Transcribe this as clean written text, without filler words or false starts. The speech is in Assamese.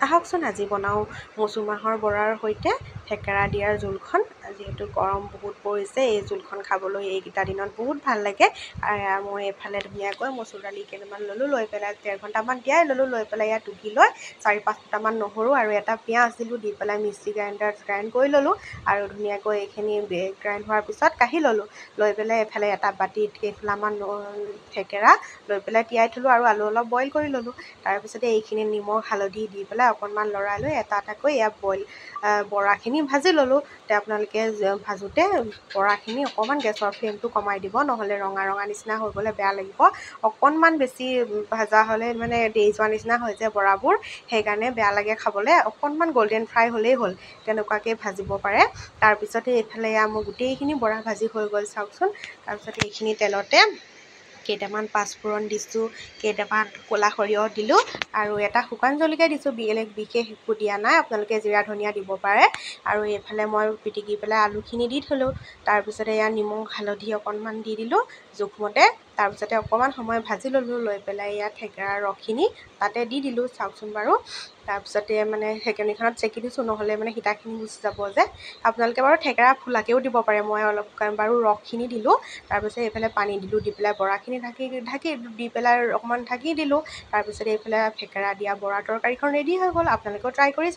আহকচোন আজি বনাওঁ মচুৰ মাহৰ বৰাৰ সৈতে থেকেৰা দিয়াৰ জোলখন। যিহেতু গৰম বহুত পৰিছে, এই জোলখন খাবলৈ এইকেইটা দিনত বহুত ভাল লাগে। আৰু মই এইফালে ধুনীয়াকৈ মচুৰ দালি কেইটামান ল'লোঁ, লৈ পেলাই 1.5 ঘণ্টামান তিয়াই ল'লোঁ। লৈ পেলাই ইয়াত টুকি লৈ 4-5 ফুটামান নহৰু আৰু এটা পিঁয়াজ দিলোঁ, দি পেলাই মিক্সি গ্ৰাইণ্ডাৰত গ্ৰাইণ্ড কৰি ল'লোঁ। আৰু ধুনীয়াকৈ এইখিনি গ্ৰাইণ্ড হোৱাৰ পিছত কাঢ়ি ল'লোঁ। লৈ পেলাই এইফালে এটা বাতিত কেইফুলামান থেকেৰা লৈ পেলাই তিয়াই থ'লোঁ আৰু আলু অলপ বইল কৰি ল'লোঁ। তাৰপিছতে এইখিনি নিমখ হালধি দি পেলাই অকণমান লৰাই লৈ এটা এটাকৈ ইয়াত বৰাখিনি ভাজি ল'লোঁ। আপোনালোকে ভাজোঁতে বৰাখিনি অকণমান গেছৰ ফ্লেমটো কমাই দিব, নহ'লে ৰঙা ৰঙা নিচিনা হৈ গ'লে বেয়া লাগিব। অকণমান বেছি ভাজা হ'লে মানে দেই যোৱা নিচিনা হৈ যায় বৰাবোৰ, সেইকাৰণে বেয়া লাগে খাবলৈ। অকণমান গল্ডেন ফ্ৰাই হ'লেই হ'ল, তেনেকুৱাকৈ ভাজিব পাৰে। তাৰপিছতে এইফালে মোৰ গোটেইখিনি বৰা ভাজি হৈ গ'ল চাওকচোন। তাৰপিছতে এইখিনি তেলতে কেইটামান পাঁচফোৰণ দিছোঁ, কেইটামান ক'লা সৰিয়হ দিলোঁ আৰু এটা শুকান জলকীয়া দিছোঁ। বেলেগ বিশেষ একো দিয়া নাই, আপোনালোকে জিৰা ধনিয়া দিব পাৰে। আৰু এইফালে মই পিটিকি পেলাই আলুখিনি দি থ'লোঁ। তাৰপিছতে ইয়াত নিমখ হালধি অকণমান দি দিলোঁ জোখমতে। তাৰপিছতে অকণমান সময় ভাজি ল'লোঁ, লৈ পেলাই ইয়াত থেকেৰাৰ ৰসখিনি তাতে দি দিলোঁ চাওকচোন বাৰু। তাৰপিছতে মানে সেকেনিখনত চেকি দিছোঁ, নহ'লে মানে সীতাখিনি গুচি যাব যে। আপোনালোকে বাৰু থেকেৰা ফুলাকৈও দিব পাৰে, মই অলপ বাৰু ৰসখিনি দিলোঁ। তাৰপিছত এইফালে পানী দিলোঁ, দি পেলাই বৰাখিনি ঢাকি দি পেলাই অকণমান ঢাকি দিলোঁ। তাৰপিছতে এইফালে থেকেৰা দিয়া বৰা তৰকাৰীখন ৰেডি হৈ গ'ল। আপোনালোকেও ট্ৰাই কৰি